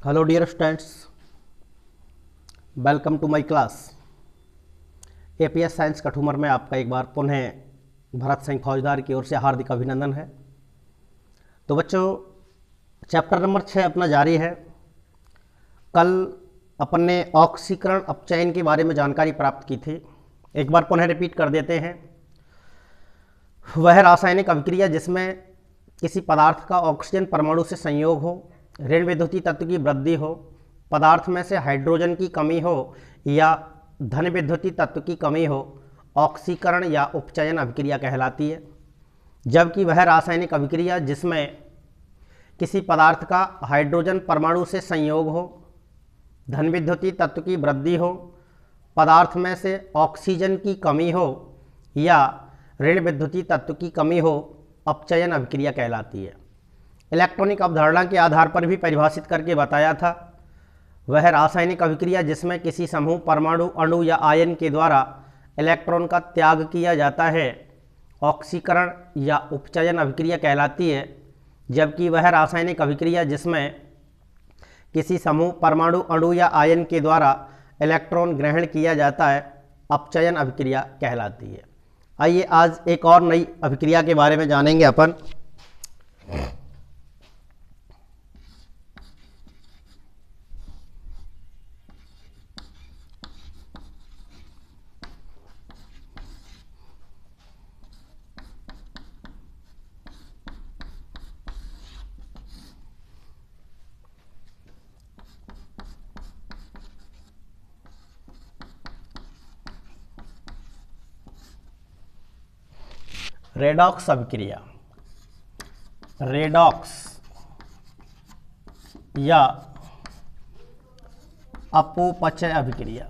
Hello dear students, welcome to my class. APS science Kathumar में आपका एक बार पुनः भरत सिंह फौजदार की ओर से हार्दिक अभिनंदन है। तो बच्चों, चैप्टर नंबर 6 अपना जारी है। कल अपन ने ऑक्सीकरण अपचयन के बारे में जानकारी प्राप्त की थी। एक बार पुनः रिपीट कर देते हैं। वह रासायनिक अभिक्रिया जिसमें किसी पदार्थ का ऑक्सीजन परमाणु से संयोग हो, ऋण विद्युतीय तत्व की वृद्धि हो, पदार्थ में से हाइड्रोजन की कमी हो या धन विद्युतीय तत्व की कमी हो, ऑक्सीकरण या उपचयन अभिक्रिया कहलाती है। जबकि वह रासायनिक अभिक्रिया जिसमें किसी पदार्थ का हाइड्रोजन परमाणु से संयोग हो, धन विद्युतीय तत्व की वृद्धि हो, पदार्थ में से ऑक्सीजन की कमी हो या ऋण विद्युतीय तत्व की कमी हो, अपचयन अभिक्रिया कहलाती है। इलेक्ट्रॉनिक अवधारणा के आधार पर भी परिभाषित करके बताया था। वह रासायनिक अभिक्रिया जिसमें किसी समूह, परमाणु, अणु या आयन के द्वारा इलेक्ट्रॉन का त्याग किया जाता है, ऑक्सीकरण या उपचयन अभिक्रिया कहलाती है। जबकि वह रासायनिक अभिक्रिया जिसमें किसी समूह, परमाणु, अणु या आयन के द्वारा इलेक्ट्रॉन ग्रहण किया जाता है, अपचयन अभिक्रिया कहलाती है। आइए आज एक और नई अभिक्रिया के बारे में जानेंगे अपन। रेडॉक्स अभिक्रिया, रेडॉक्स या अपोपचय अभिक्रिया।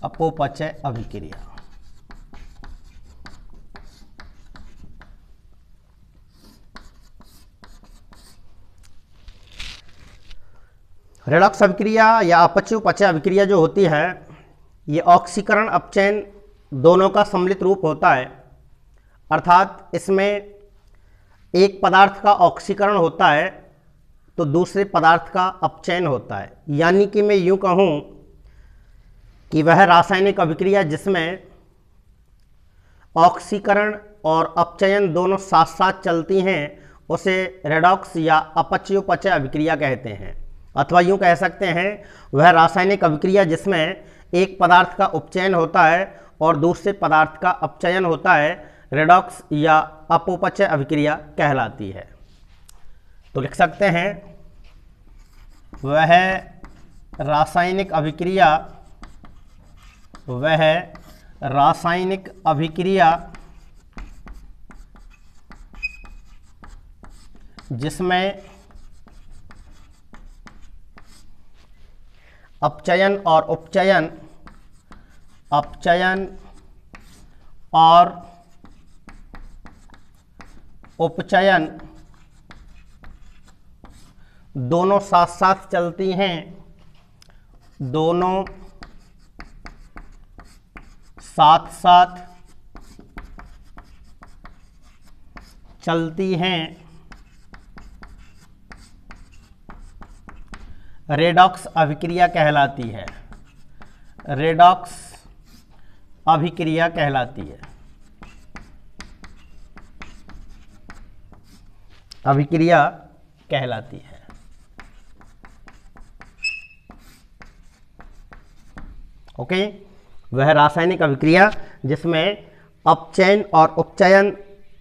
अपोपचय अभिक्रिया रेडॉक्स अभिक्रिया या अपचय अभिक्रिया जो होती है, ये ऑक्सीकरण अपचयन दोनों का सम्मिलित रूप होता है। अर्थात इसमें एक पदार्थ का ऑक्सीकरण होता है तो दूसरे पदार्थ का अपचयन होता है। यानी कि मैं यूँ कहूँ कि वह रासायनिक अभिक्रिया जिसमें ऑक्सीकरण और अपचयन दोनों साथ साथ चलती हैं उसे रेडॉक्स या अपचयोपचय अभिक्रिया कहते हैं। अथवा यूँ कह सकते हैं, वह रासायनिक अभिक्रिया जिसमें एक पदार्थ का उपचयन होता है और दूसरे पदार्थ का अपचयन होता है, रेडॉक्स या अपोपचय अभिक्रिया कहलाती है। तो लिख सकते हैं, वह रासायनिक अभिक्रिया जिसमें अपचयन और उपचयन दोनों साथ साथ चलती हैं, दोनों साथ साथ चलती हैं, रेडॉक्स अभिक्रिया कहलाती है। रेडॉक्स अभिक्रिया कहलाती है। अभिक्रिया कहलाती है। ओके, वह रासायनिक अभिक्रिया जिसमें अपचयन और उपचयन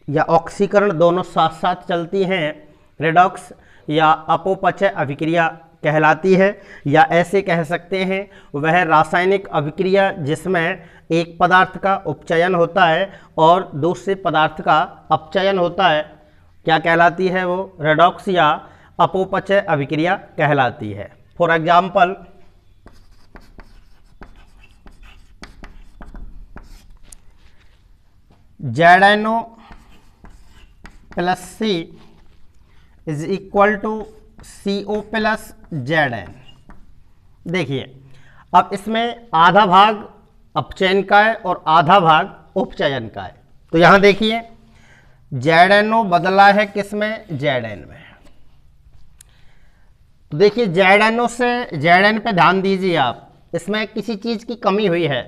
या ऑक्सीकरण दोनों साथ साथ चलती हैं, रेडॉक्स या अपोपचय अभिक्रिया कहलाती है। या ऐसे कह सकते हैं, वह रासायनिक अभिक्रिया जिसमें एक पदार्थ का उपचयन होता है और दूसरे पदार्थ का अपचयन होता है, क्या कहलाती है? वो रेडॉक्स या अपोपचय अभिक्रिया कहलाती है। For example, ZnO plus C is equal to CO plus Zn। देखिए, अब इसमें आधा भाग अपचयन का है और आधा भाग उपचयन का है। तो यहाँ देखिए, ZnO बदला है किसमें, Zn में। तो देखिए ZnO से Zn पे ध्यान दीजिए आप, इसमें किसी चीज की कमी हुई है।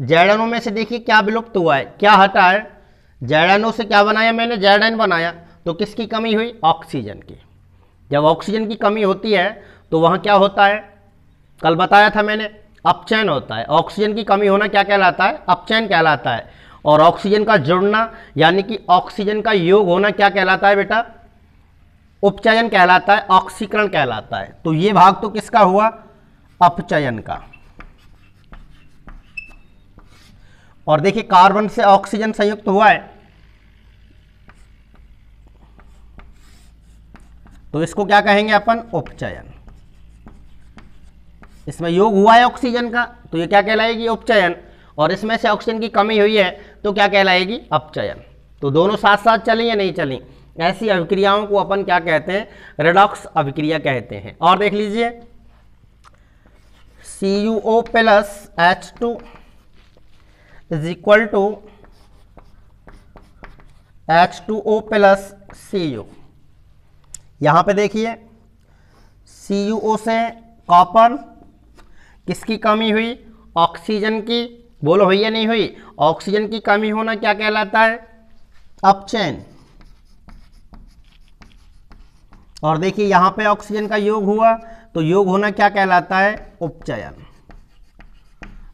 ZnO में से देखिए क्या विलुप्त हुआ है, क्या हटा है। ZnO से क्या बनाया मैंने, Zn बनाया, तो किसकी कमी हुई, ऑक्सीजन की। जब ऑक्सीजन की कमी होती है तो वहां क्या होता है, कल बताया था मैंने, अपचयन होता है। ऑक्सीजन की कमी होना क्या कहलाता है, अपचयन कहलाता है। और ऑक्सीजन का जुड़ना यानी कि ऑक्सीजन का योग होना क्या कहलाता है बेटा, उपचयन कहलाता है, ऑक्सीकरण कहलाता है। तो ये भाग तो किसका हुआ, अपचयन का। और देखिए कार्बन से ऑक्सीजन संयुक्त हुआ है, तो इसको क्या कहेंगे अपन, उपचयन। इसमें योग हुआ है ऑक्सीजन का, तो ये क्या कहलाएगी, उपचयन। और इसमें से ऑक्सीजन की कमी हुई है तो क्या कहलाएगी, अपचयन। तो दोनों साथ साथ चली या नहीं चली। ऐसी अभिक्रियाओं को अपन क्या कहते हैं, रेडॉक्स अभिक्रिया कहते हैं। और देख लीजिए CuO plus H2 is equal to H2O plus Cu। यहां पे देखिए CuO से कॉपर, किसकी कमी हुई, ऑक्सीजन की। बोलो हुई या नहीं हुई, ऑक्सीजन की कमी होना क्या कहलाता है, अपचयन। और देखिए यहां पे ऑक्सीजन का योग हुआ, तो योग होना क्या कहलाता है, उपचयन।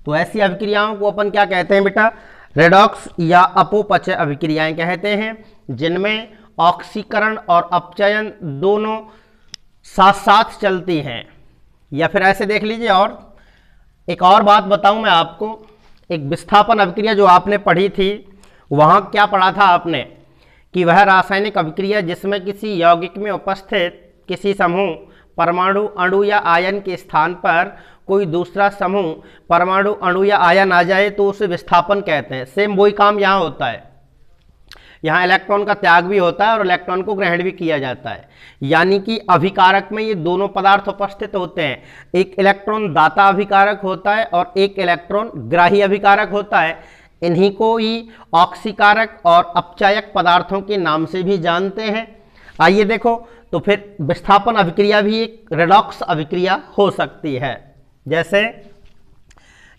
तो ऐसी अभिक्रियाओं को अपन क्या कहते हैं बेटा, रेडॉक्स या अपोपचय अभिक्रियाएं कहते हैं, जिनमें ऑक्सीकरण और अपचयन दोनों साथ साथ चलती हैं। या फिर ऐसे देख लीजिए। और एक और बात बताऊं मैं आपको, एक विस्थापन अभिक्रिया जो आपने पढ़ी थी, वहां क्या पढ़ा था आपने, कि वह रासायनिक अभिक्रिया जिसमें किसी यौगिक में उपस्थित किसी समूह परमाणु, अणु या आयन के स्थान पर कोई दूसरा समूह परमाणु, अणु या आयन आ जाए तो उसे विस्थापन कहते हैं। सेम वही काम यहाँ होता है। यहाँ इलेक्ट्रॉन का त्याग भी होता है और इलेक्ट्रॉन को ग्रहण भी किया जाता है। यानी कि अभिकारक में ये दोनों पदार्थ उपस्थित होते हैं। एक इलेक्ट्रॉन दाता अभिकारक होता है और एक इलेक्ट्रॉन ग्राही अभिकारक होता है। इन्हीं को ही ऑक्सीकारक और अपचायक पदार्थों के नाम से भी जानते हैं। आइए देखो, तो फिर विस्थापन अभिक्रिया भी एक रेडॉक्स अभिक्रिया हो सकती है। जैसे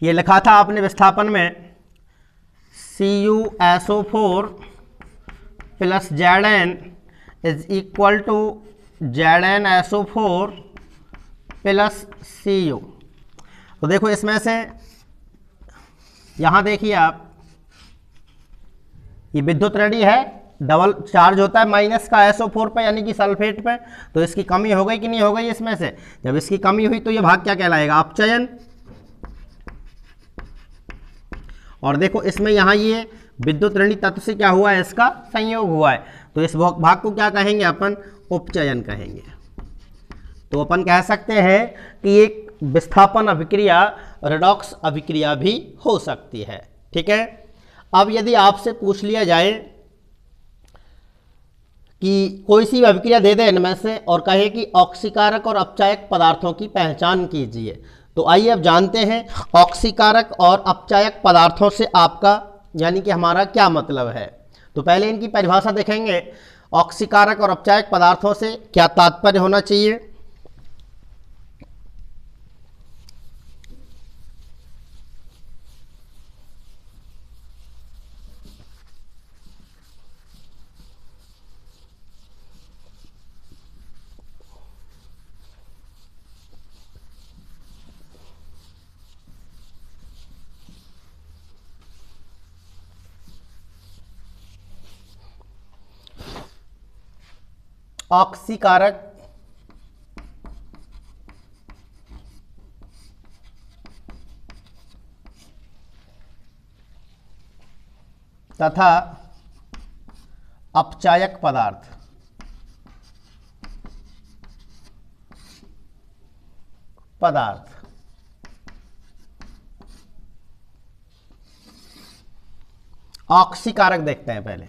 ये लिखा था आपने विस्थापन में, CuSO4 plus Zn is equal to ZnSO4 plus Cu। तो देखो इसमें से यहां देखिए आप, ये विद्युत ऋणी है, डबल चार्ज होता है माइनस का SO4 पे यानी कि सल्फेट पे। तो इसकी कमी हो गई कि नहीं हो गई इसमें से। जब इसकी कमी हुई तो ये भाग क्या कहलाएगा, अपचयन। और देखो इसमें यहाँ ये विद्युत ऋणी तत्व से क्या हुआ है, इसका संयोग हुआ है, तो इस भाग को क्या कहेंगे अपन, उपचयन कहेंगे। तो अपन कह सकते हैं कि एक विस्थापन अभिक्रिया रेडॉक्स अभिक्रिया भी हो सकती है। ठीक है। अब यदि आपसे पूछ लिया जाए कि कोई सी अभिक्रिया दे दे इनमें से और कहे कि ऑक्सीकारक और अपचायक पदार्थों की पहचान कीजिए, तो आइए अब जानते हैं ऑक्सीकारक और अपचायक पदार्थों से आपका यानी कि हमारा क्या मतलब है। तो पहले इनकी परिभाषा देखेंगे, ऑक्सीकारक और अपचायक पदार्थों से क्या तात्पर्य होना चाहिए। ऑक्सीकारक तथा अपचायक पदार्थ ऑक्सीकारक देखते हैं पहले।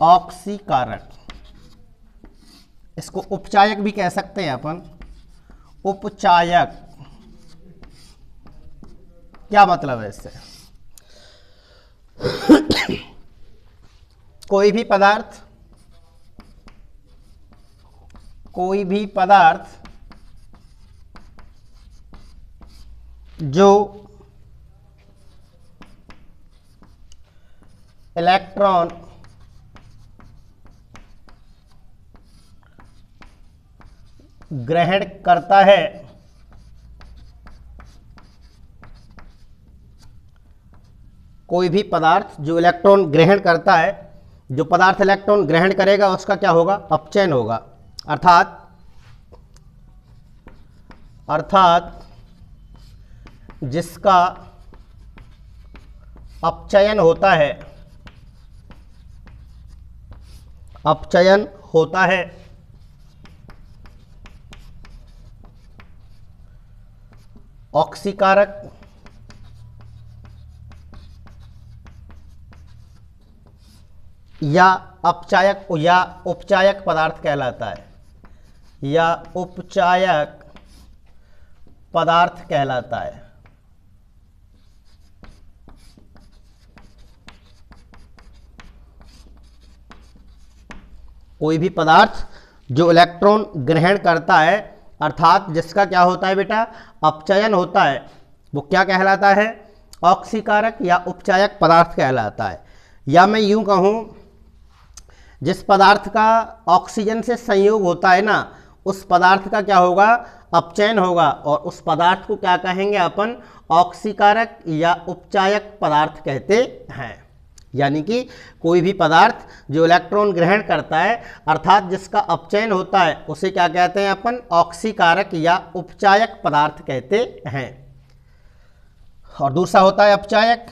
ऑक्सीकारक, इसको उपचायक भी कह सकते हैं अपन। उपचायक क्या मतलब है इससे कोई भी पदार्थ जो इलेक्ट्रॉन ग्रहण करता है कोई भी पदार्थ जो इलेक्ट्रॉन ग्रहण करता है, जो पदार्थ इलेक्ट्रॉन ग्रहण करेगा उसका क्या होगा? अपचयन होगा। अर्थात जिसका अपचयन होता है ऑक्सीकारक या उपचायक पदार्थ कहलाता है, कोई भी पदार्थ जो इलेक्ट्रॉन ग्रहण करता है अर्थात जिसका क्या होता है बेटा? अपचयन होता है, वो क्या कहलाता है? ऑक्सीकारक या उपचायक पदार्थ कहलाता है। या मैं यूं कहूं, जिस पदार्थ का ऑक्सीजन से संयोग होता है ना, उस पदार्थ का क्या होगा? अपचयन होगा, और उस पदार्थ को क्या कहेंगे अपन? ऑक्सीकारक या उपचायक पदार्थ कहते हैं। यानी कि कोई भी पदार्थ जो इलेक्ट्रॉन ग्रहण करता है अर्थात जिसका अपचयन होता है उसे क्या कहते हैं अपन? ऑक्सीकारक या उपचायक पदार्थ कहते हैं। और दूसरा होता है अपचायक।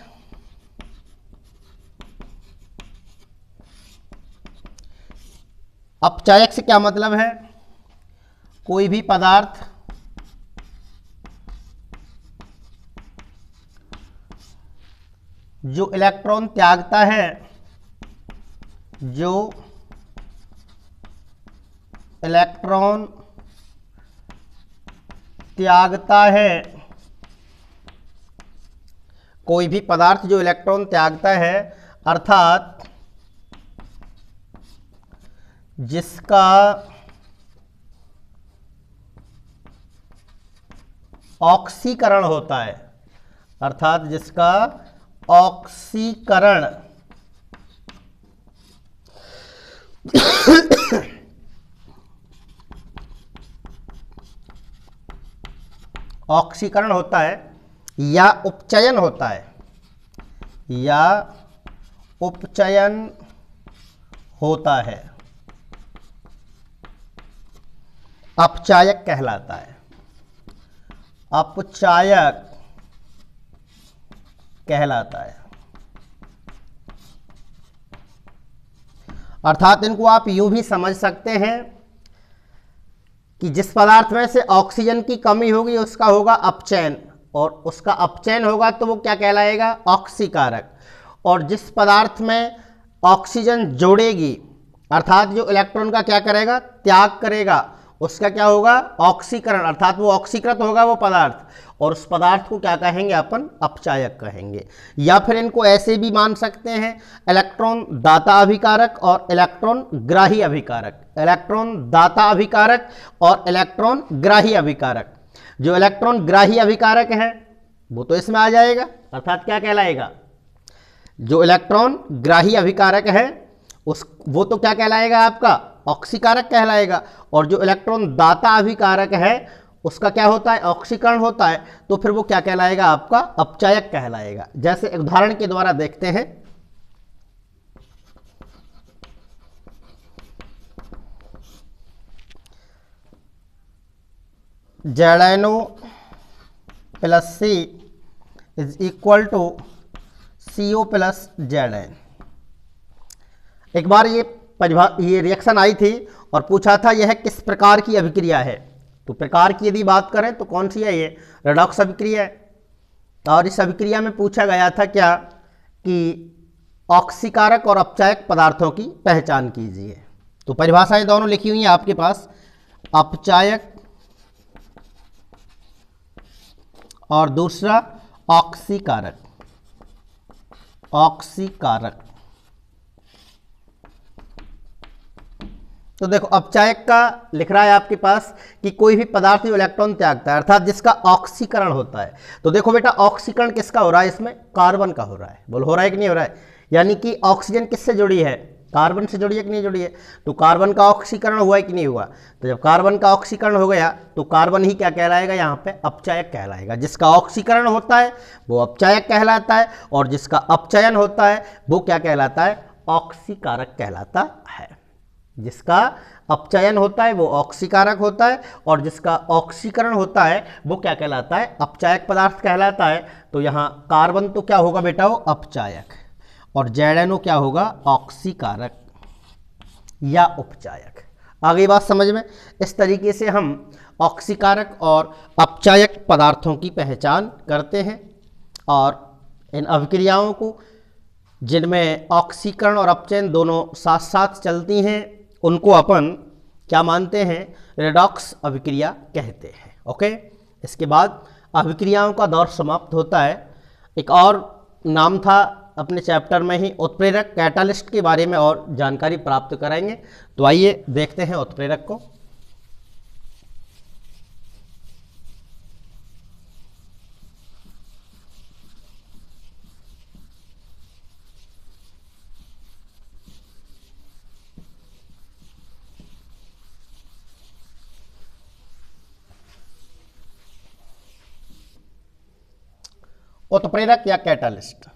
अपचायक से क्या मतलब है? कोई भी पदार्थ जो इलेक्ट्रॉन त्यागता है, कोई भी पदार्थ जो इलेक्ट्रॉन त्यागता है अर्थात जिसका ऑक्सीकरण होता है, ऑक्सीकरण होता है या उपचयन होता है, अपचायक कहलाता है। अर्थात इनको आप यूं भी समझ सकते हैं कि जिस पदार्थ में से ऑक्सीजन की कमी होगी उसका होगा अपचयन, और उसका अपचयन होगा तो वो क्या कहलाएगा? ऑक्सीकारक। और जिस पदार्थ में ऑक्सीजन जोड़ेगी अर्थात जो इलेक्ट्रॉन का क्या करेगा? त्याग करेगा, उसका क्या होगा? ऑक्सीकरण, अर्थात वो ऑक्सीकृत होगा वो पदार्थ, और उस पदार्थ को क्या कहेंगे अपन? अपचायक कहेंगे। या फिर इनको ऐसे भी मान सकते हैं, इलेक्ट्रॉन दाता अभिकारक और इलेक्ट्रॉन ग्राही अभिकारक। जो इलेक्ट्रॉन ग्राही अभिकारक है वो तो इसमें आ जाएगा, अर्थात क्या कहलाएगा? जो इलेक्ट्रॉन ग्राही अभिकारक है वो तो क्या कहलाएगा आपका? ऑक्सीकारक कहलाएगा। और जो इलेक्ट्रॉन दाता अभिकारक है उसका क्या होता है? ऑक्सीकरण होता है, तो फिर वो क्या कहलाएगा आपका? अपचायक कहलाएगा। जैसे एक उदाहरण के द्वारा देखते हैं, ZnO + C = CO + Zn। एक बार ये रिएक्शन आई थी और पूछा था यह किस प्रकार की अभिक्रिया है। तो प्रकार की यदि बात करें तो कौन सी है? ये रेडॉक्स अभिक्रिया है। और इस अभिक्रिया में पूछा गया था क्या कि ऑक्सीकारक और अपचायक पदार्थों की पहचान कीजिए। तो परिभाषाएं दोनों लिखी हुई हैं आपके पास, अपचायक और दूसरा ऑक्सीकारक। तो देखो अपचायक का लिख रहा है आपके पास कि कोई भी पदार्थ जो इलेक्ट्रॉन त्यागता है अर्थात जिसका ऑक्सीकरण होता है। तो देखो बेटा ऑक्सीकरण किसका हो रहा है, इसमें कार्बन का हो रहा है। बोलो हो रहा है कि नहीं हो रहा है? यानी कि ऑक्सीजन किससे जुड़ी है, कार्बन से जुड़ी है कि नहीं जुड़ी है? तो कार्बन का ऑक्सीकरण हुआ है कि नहीं हुआ? तो जब कार्बन का ऑक्सीकरण हो गया तो कार्बन ही क्या कहलाएगा, यहाँ पे अपचायक कहलाएगा। जिसका ऑक्सीकरण होता है वो अपचायक कहलाता है और जिसका अपचयन होता है वो क्या कहलाता है, ऑक्सीकारक कहलाता है। जिसका अपचयन होता है वो ऑक्सीकारक होता है और जिसका ऑक्सीकरण होता है वो क्या कहलाता है, अपचायक पदार्थ कहलाता है। तो यहाँ कार्बन तो क्या होगा बेटा, वो अपचायक, और ZNO क्या होगा, ऑक्सीकारक या उपचायक। आगे बात समझ में? इस तरीके से हम ऑक्सीकारक और अपचायक पदार्थों की पहचान करते हैं और इन अभिक्रियाओं को जिनमें ऑक्सीकरण और अपचयन दोनों साथ साथ चलती हैं उनको अपन क्या मानते हैं, रेडॉक्स अभिक्रिया कहते हैं। ओके, इसके बाद अभिक्रियाओं का दौर समाप्त होता है। एक और नाम था अपने चैप्टर में ही उत्प्रेरक, कैटालिस्ट के बारे में और जानकारी प्राप्त कराएंगे। तो आइए देखते हैं उत्प्रेरक को। उत्प्रेरक या कैटालिस्ट।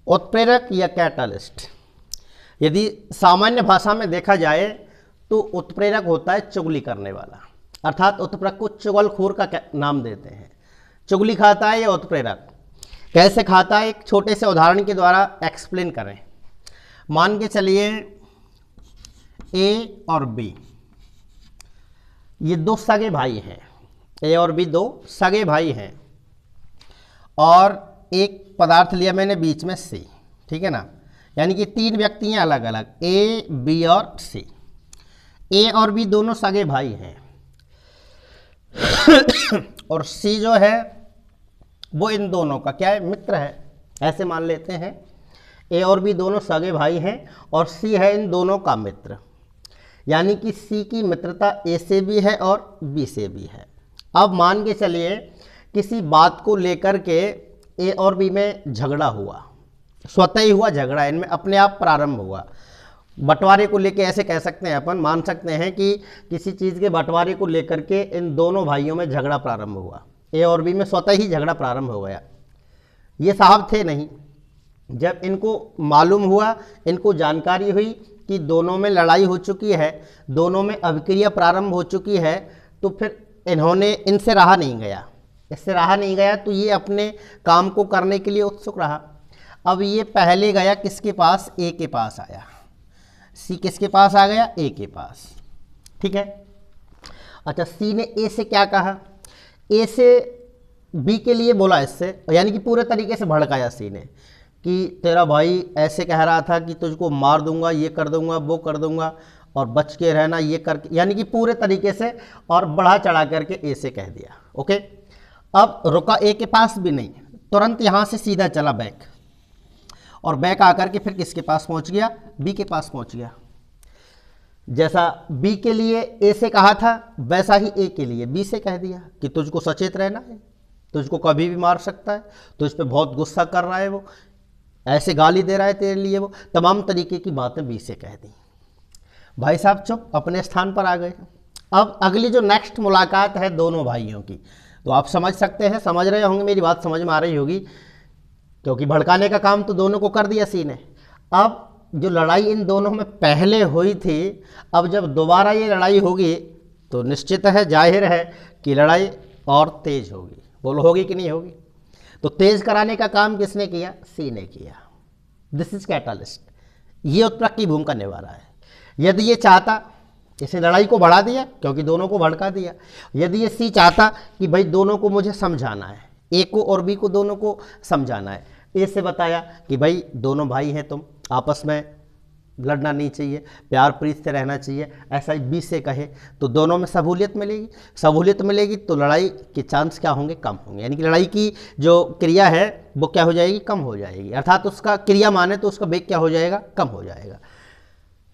उत्प्रेरक या कैटालिस्ट यदि सामान्य भाषा में देखा जाए तो उत्प्रेरक होता है चुगली करने वाला, अर्थात उत्प्रेरक को चुगलखोर का नाम देते हैं। चुगली खाता है ये उत्प्रेरक। कैसे खाता है, एक छोटे से उदाहरण के द्वारा एक्सप्लेन करें। मान के चलिए ए और बी ये दो सगे भाई हैं, ए और बी दो सगे भाई हैं और एक पदार्थ लिया मैंने बीच में सी, ठीक है ना, यानी कि तीन व्यक्ति हैं अलग अलग, ए बी और सी। ए और बी दोनों सगे भाई हैं और सी जो है वो इन दोनों का क्या है, मित्र है, ऐसे मान लेते हैं। ए और बी दोनों सगे भाई हैं और सी है इन दोनों का मित्र, यानी कि सी की मित्रता ए से भी है और बी से भी है। अब मान के चलिए किसी बात को लेकर के ए और बी में झगड़ा हुआ, स्वतः ही हुआ झगड़ा, इनमें अपने आप प्रारंभ हुआ। बंटवारे को लेकर ऐसे कह सकते हैं अपन, मान सकते हैं कि किसी चीज़ के बंटवारे को लेकर के इन दोनों भाइयों में झगड़ा प्रारंभ हुआ, ए और बी में स्वतः ही झगड़ा प्रारंभ हो गया। ये साहब थे नहीं, जब इनको मालूम हुआ, इनको जानकारी हुई कि दोनों में लड़ाई हो चुकी है, दोनों में अभिक्रिया प्रारंभ हो चुकी है, तो फिर इन्होंने इनसे रहा नहीं गया, इससे रहा नहीं गया, तो ये अपने काम को करने के लिए उत्सुक रहा। अब ये पहले गया किसके पास, ए के पास आया। सी किसके पास आ गया, ए के पास, ठीक है। अच्छा, सी ने ए से क्या कहा, ए से बी के लिए बोला इससे, यानी कि पूरे तरीके से भड़काया सी ने कि तेरा भाई ऐसे कह रहा था कि तुझको मार दूंगा, ये कर दूंगा, वो कर दूंगा और बच के रहना, ये करके, यानी कि पूरे तरीके से और बढ़ा चढ़ा करके ए से कह दिया। ओके, अब रुका ए के पास भी नहीं, तुरंत यहाँ से सीधा चला बैक, और बैक आकर के फिर किसके पास पहुँच गया, बी के पास पहुँच गया। जैसा बी के लिए ए से कहा था वैसा ही ए के लिए बी से कह दिया कि तुझको सचेत रहना है, तुझको कभी भी मार सकता है, तुझ पे बहुत गुस्सा कर रहा है, वो ऐसे गाली दे रहा है तेरे लिए, वो तमाम तरीके की बातें बी से कह दी। भाई साहब चुप, अपने स्थान पर आ गए। अब अगली जो नेक्स्ट मुलाकात है दोनों भाइयों की, तो आप समझ सकते हैं, समझ रहे होंगे, मेरी बात समझ में आ रही होगी, क्योंकि भड़काने का काम तो दोनों को कर दिया सी ने। अब जो लड़ाई इन दोनों में पहले हुई थी, अब जब दोबारा ये लड़ाई होगी तो निश्चित है, जाहिर है कि लड़ाई और तेज होगी। बोलो होगी कि नहीं होगी? तो तेज कराने का काम किसने किया, सी ने किया। दिस इज कैटालिस्ट, ये उत्प्रेरक की भूमिका निभा रहा है। यदि ये चाहता, इसे लड़ाई को बढ़ा दिया क्योंकि दोनों को भड़का दिया। यदि ये सी चाहता कि भाई दोनों को मुझे समझाना है, ए को और बी को दोनों को समझाना है, ए से बताया कि भाई दोनों भाई हैं, तुम आपस में लड़ना नहीं चाहिए, प्यार प्रीत से रहना चाहिए, ऐसा बी से कहे तो दोनों में सहूलियत मिलेगी। सहूलियत मिलेगी तो लड़ाई के चांस क्या होंगे, कम होंगे, यानी कि लड़ाई की जो क्रिया है वो क्या हो जाएगी, कम हो जाएगी, अर्थात उसका क्रिया माने तो उसका वेग क्या हो जाएगा, कम हो जाएगा।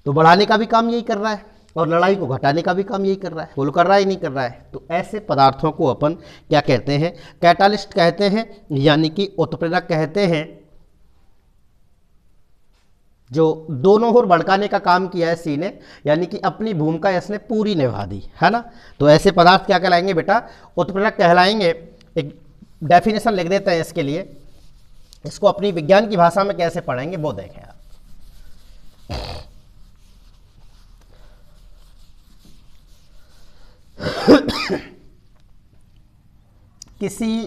तो बढ़ाने का भी काम यही कर रहा है और लड़ाई को घटाने का भी काम यही कर रहा है, वो कर रहा है नहीं कर रहा है। तो ऐसे पदार्थों को अपन क्या कहते हैं, कैटालिस्ट कहते हैं, यानी कि उत्प्रेरक कहते हैं, जो दोनों ओर भड़काने का काम किया है सी ने, यानी कि अपनी भूमिका इसने पूरी निभा दी है ना। तो ऐसे पदार्थ क्या कहलाएंगे बेटा, उत्प्रेरक कहलाएंगे। एक डेफिनेशन लिख देते हैं इसके लिए, इसको अपनी विज्ञान की भाषा में कैसे पढ़ेंगे वो देखें आप। किसी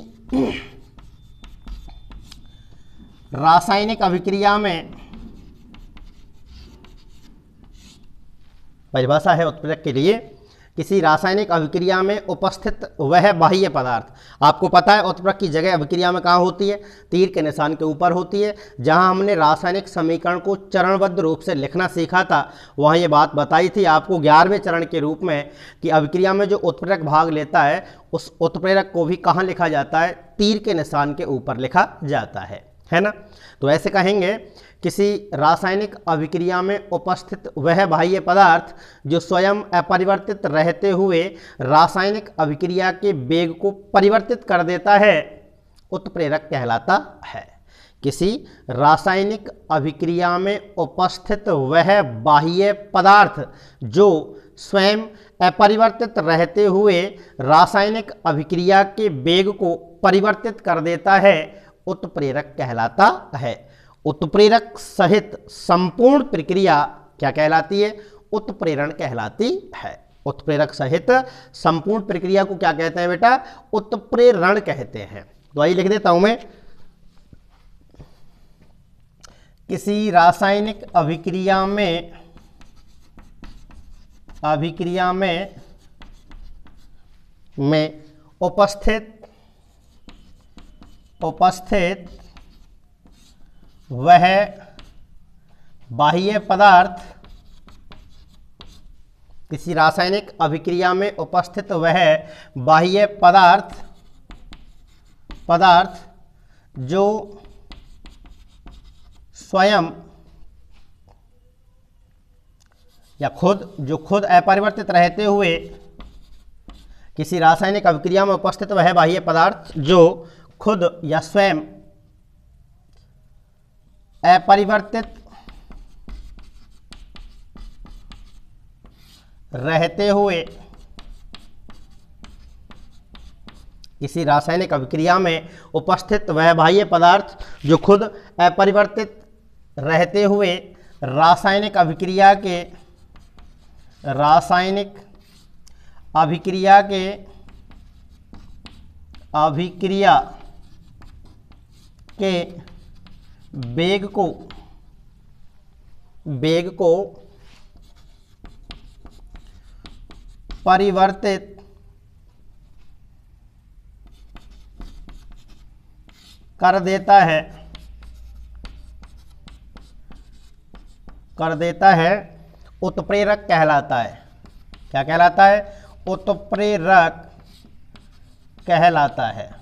रासायनिक अभिक्रिया में, परिभाषा है उत्प्रेरक के लिए, किसी रासायनिक अभिक्रिया में उपस्थित वह बाह्य पदार्थ, आपको पता है उत्प्रेरक की जगह अभिक्रिया में कहाँ होती है, तीर के निशान के ऊपर होती है। जहाँ हमने रासायनिक समीकरण को चरणबद्ध रूप से लिखना सीखा था वहाँ ये बात बताई थी आपको 11वें चरण के रूप में कि अभिक्रिया में जो उत्प्रेरक भाग लेता है उस उत्प्रेरक को भी कहाँ लिखा जाता है, तीर के निशान के ऊपर लिखा जाता है ना। तो ऐसे कहेंगे, किसी रासायनिक अभिक्रिया में उपस्थित वह बाह्य पदार्थ जो स्वयं अपरिवर्तित रहते हुए रासायनिक अभिक्रिया के वेग को परिवर्तित कर देता है, उत्प्रेरक कहलाता है। किसी रासायनिक अभिक्रिया में उपस्थित वह बाह्य पदार्थ जो स्वयं अपरिवर्तित रहते हुए रासायनिक अभिक्रिया के वेग को परिवर्तित कर देता है, उत्प्रेरक कहलाता है। उत्प्रेरक सहित संपूर्ण प्रक्रिया क्या कहलाती है, उत्प्रेरण कहलाती है। उत्प्रेरक सहित संपूर्ण प्रक्रिया को क्या कहते हैं बेटा, उत्प्रेरण कहते हैं। तो आइए लिख देता हूं मैं, किसी रासायनिक अभिक्रिया में उपस्थित वह बाह्य पदार्थ, किसी रासायनिक अभिक्रिया में उपस्थित वह बाह्य पदार्थ जो स्वयं या खुद अपरिवर्तित रहते हुए, किसी रासायनिक अभिक्रिया में उपस्थित वह बाह्य पदार्थ जो खुद या स्वयं अपरिवर्तित रहते हुए, किसी रासायनिक अभिक्रिया में उपस्थित वह बाह्य पदार्थ जो खुद अपरिवर्तित रहते हुए रासायनिक अभिक्रिया के वेग को परिवर्तित कर देता है, उत्प्रेरक कहलाता है। क्या कहलाता है, उत्प्रेरक कहलाता है।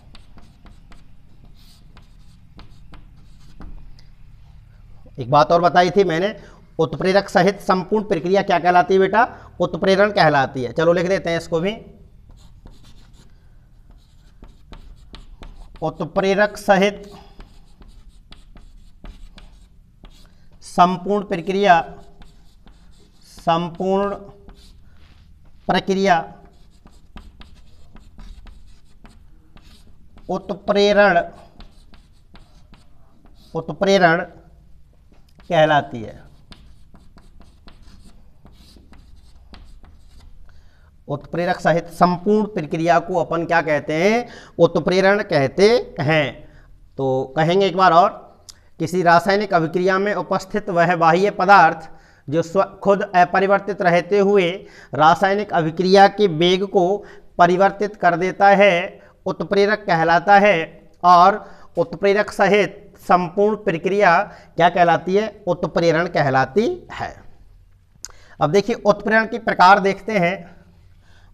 एक बात और बताई थी मैंने, उत्प्रेरक सहित संपूर्ण प्रक्रिया क्या कहलाती है बेटा, उत्प्रेरण कहलाती है। चलो लिख देते हैं इसको भी, उत्प्रेरक सहित संपूर्ण प्रक्रिया उत्प्रेरण कहलाती है। उत्प्रेरक सहित संपूर्ण प्रक्रिया को अपन क्या कहते हैं, उत्प्रेरण कहते हैं। तो कहेंगे एक बार और, किसी रासायनिक अभिक्रिया में उपस्थित वह बाह्य पदार्थ जो खुद अपरिवर्तित रहते हुए रासायनिक अभिक्रिया के वेग को परिवर्तित कर देता है, उत्प्रेरक कहलाता है। और उत्प्रेरक सहित संपूर्ण प्रक्रिया क्या कहलाती है? उत्प्रेरण कहलाती है। अब देखिए उत्प्रेरण के प्रकार देखते हैं।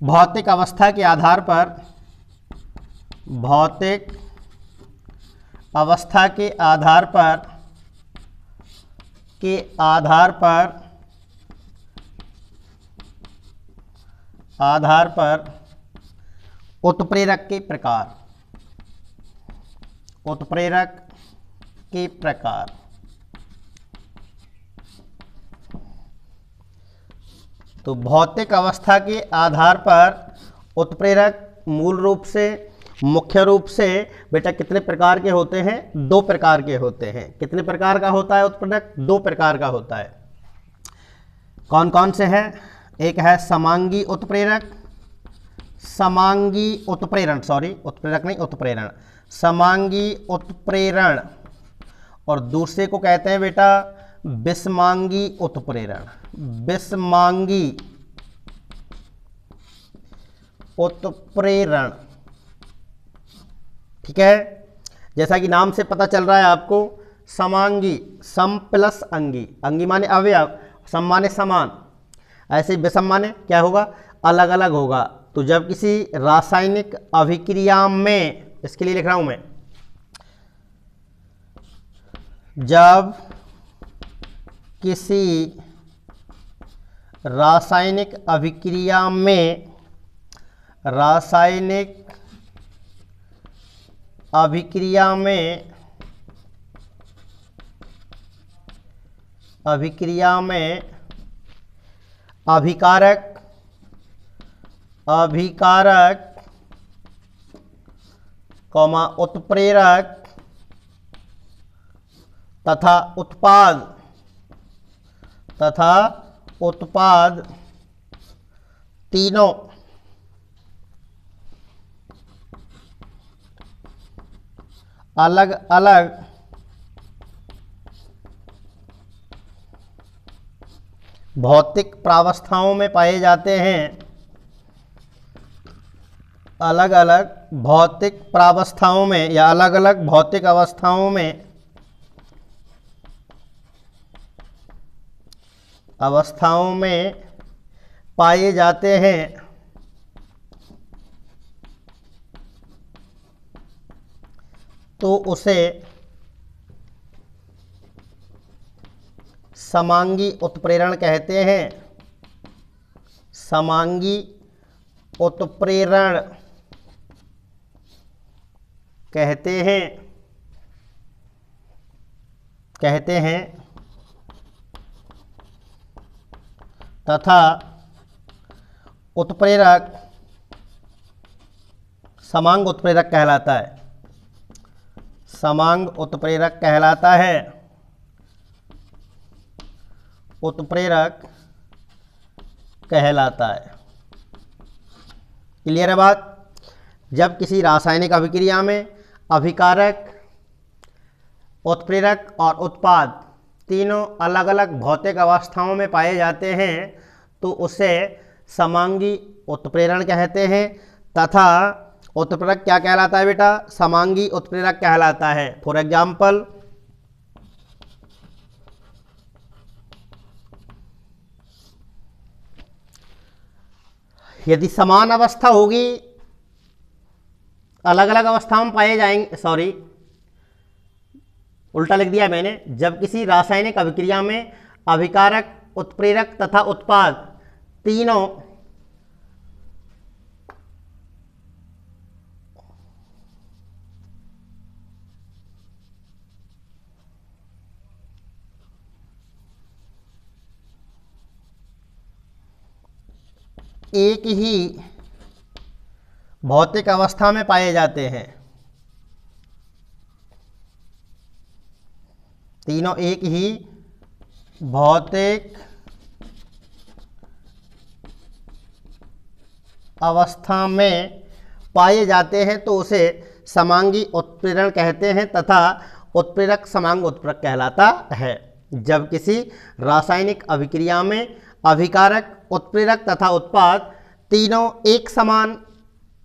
भौतिक अवस्था के आधार पर, भौतिक अवस्था के आधार पर उत्प्रेरक के प्रकार, उत्प्रेरक के प्रकार। तो भौतिक अवस्था के आधार पर उत्प्रेरक मूल रूप से, मुख्य रूप से बेटा कितने प्रकार के होते हैं? 2 प्रकार के होते हैं। कितने प्रकार का होता है उत्प्रेरक? 2 प्रकार का होता है। कौन कौन से हैं? एक है समांगी उत्प्रेरक, समांगी उत्प्रेरण, सॉरी उत्प्रेरक नहीं उत्प्रेरण, समांगी उत्प्रेरण, और दूसरे को कहते हैं बेटा विषमांगी उत्प्रेरण, विषमांगी उत्प्रेरण। ठीक है, जैसा कि नाम से पता चल रहा है आपको, समांगी, सम प्लस अंगी, अंगी माने अवयव, सम माने समान, ऐसे विषम माने क्या होगा? अलग अलग होगा। तो जब किसी रासायनिक अभिक्रिया में, इसके लिए लिख रहा हूं मैं, जब किसी रासायनिक अभिक्रिया में, रासायनिक अभिक्रिया में, अभिक्रिया में अभिकारक, अभिकारक कौमा उत्प्रेरक तथा उत्पाद, तथा उत्पाद तीनों अलग अलग भौतिक प्रावस्थाओं में पाए जाते हैं, अलग अलग भौतिक प्रावस्थाओं में या अलग अलग भौतिक अवस्थाओं में, अवस्थाओं में पाए जाते हैं, तो उसे समांगी उत्प्रेरण कहते हैं। समांगी उत्प्रेरण कहते हैं तथा उत्प्रेरक समांग उत्प्रेरक कहलाता है, समांग उत्प्रेरक कहलाता है, उत्प्रेरक कहलाता है। क्लियर है बात? जब किसी रासायनिक अभिक्रिया में अभिकारक, उत्प्रेरक और उत्पाद तीनों अलग अलग भौतिक अवस्थाओं में पाए जाते हैं तो उसे समांगी उत्प्रेरण कहते हैं, तथा उत्प्रेरक क्या कहलाता है बेटा? समांगी उत्प्रेरक कहलाता है। फॉर एग्जाम्पल, यदि समान अवस्था होगी, अलग अलग अवस्थाओं में पाए जाएंगे, सॉरी उल्टा लिख दिया मैंने, जब किसी रासायनिक अभिक्रिया में अभिकारक, उत्प्रेरक तथा उत्पाद तीनों एक ही भौतिक अवस्था में पाए जाते हैं, तीनों एक ही भौतिक अवस्था में पाए जाते हैं तो उसे समांगी उत्प्रेरण कहते हैं तथा उत्प्रेरक समांग उत्प्रेरक कहलाता है। जब किसी रासायनिक अभिक्रिया में अभिकारक, उत्प्रेरक तथा उत्पाद तीनों एक समान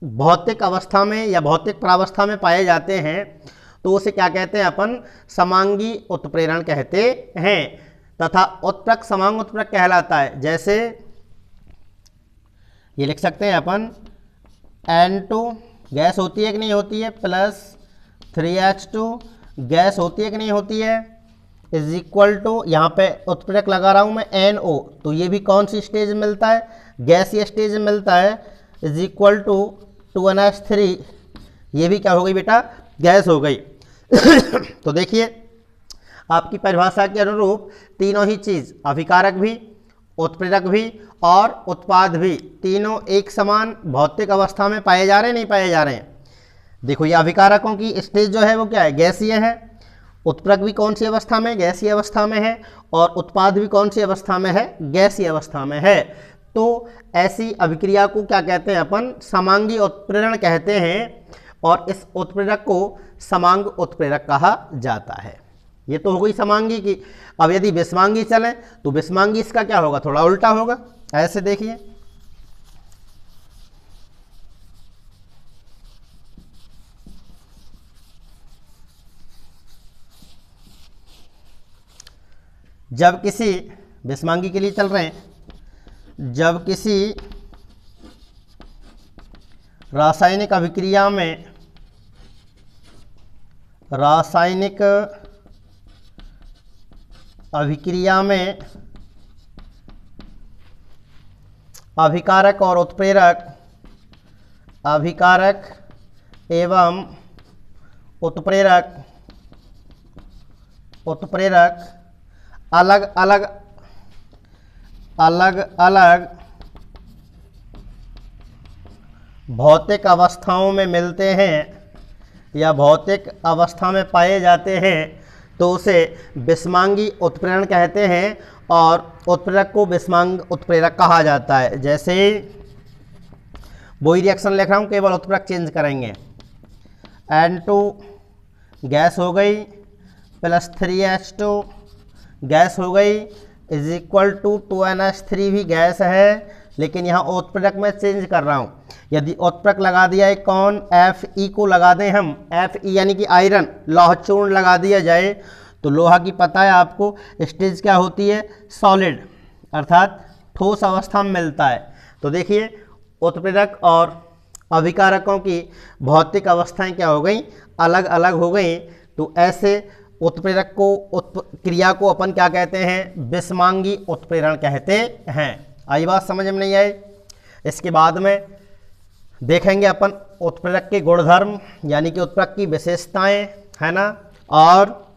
भौतिक अवस्था में या भौतिक प्रावस्था में पाए जाते हैं तो उसे क्या कहते हैं अपन, समांगी उत्प्रेरण कहते हैं। तथा उत्प्रेरक समांग उत्प्रेरक कहलाता है। जैसे ये लिख सकते हैं अपन, N2 गैस होती है कि नहीं होती है, प्लस 3H2 गैस होती है कि नहीं होती है, इज इक्वल टू, यहाँ पे उत्प्रेरक लगा रहा हूँ मैं NO, तो ये भी कौन सी स्टेज में मिलता है, गैसीय स्टेज में मिलता है, इज इक्वल टू 2NH3, ये भी क्या हो गई बेटा, गैस हो गई। तो देखिए आपकी परिभाषा के अनुरूप तीनों ही चीज़, अभिकारक भी, उत्प्रेरक भी और उत्पाद भी, तीनों एक समान भौतिक अवस्था में पाए जा रहे हैं, नहीं पाए जा रहे हैं। देखो ये अभिकारकों की स्टेज जो है वो क्या है, गैसीय है। उत्प्रेरक भी कौन सी अवस्था में, गैसीय अवस्था में है। और उत्पाद भी कौन सी अवस्था में है, गैसीय अवस्था में है। तो ऐसी अभिक्रिया को क्या कहते हैं अपन, समांगी उत्प्रेरण कहते हैं। और इस उत्प्रेरक को समांग उत्प्रेरक कहा जाता है। ये तो हो गई समांगी की। अब यदि विषमांगी चले तो विषमांगी इसका क्या होगा, थोड़ा उल्टा होगा। ऐसे देखिए, जब किसी विषमांगी के लिए चल रहे हैं, जब किसी रासायनिक अभिक्रिया में अभिकारक और उत्प्रेरक, अभिकारक एवं उत्प्रेरक अलग अलग भौतिक अवस्थाओं में मिलते हैं या भौतिक अवस्था में पाए जाते हैं, तो उसे विषमांगी उत्प्रेरण कहते हैं। और उत्प्रेरक को विषमांग उत्प्रेरक कहा जाता है। जैसे वही रिएक्शन लिख रहा हूँ, केवल उत्प्रेरक चेंज करेंगे। N2 गैस हो गई, प्लस 3H2 गैस हो गई, इज इक्वल टू 2NH3 भी गैस है, लेकिन यहाँ उत्प्रेरक में चेंज कर रहा हूँ। यदि उत्प्रेरक लगा दिया है कौन, Fe को लगा दें हम, Fe यानी कि आयरन, लौह चूर्ण लगा दिया जाए, तो लोहा की पता है आपको स्टेज क्या होती है, सॉलिड, अर्थात ठोस अवस्था में मिलता है। तो देखिए उत्प्रेरक और अभिकारकों की भौतिक अवस्थाएं क्या हो गई, अलग अलग हो गई। तो ऐसे उत्प्रेरक को, क्रिया को अपन क्या कहते हैं, विषमांगी उत्प्रेरण कहते हैं। आई बात समझ में नहीं आई? इसके बाद में देखेंगे अपन उत्प्रेरक के गुणधर्म, यानी कि उत्प्रेरक की विशेषताएं, है ना, और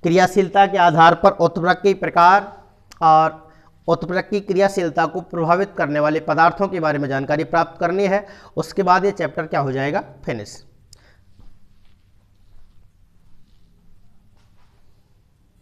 क्रियाशीलता के आधार पर उत्प्रेरक के प्रकार और उत्प्रेरक की क्रियाशीलता को प्रभावित करने वाले पदार्थों के बारे में जानकारी प्राप्त करनी है। उसके बाद ये चैप्टर क्या हो जाएगा, फिनिश।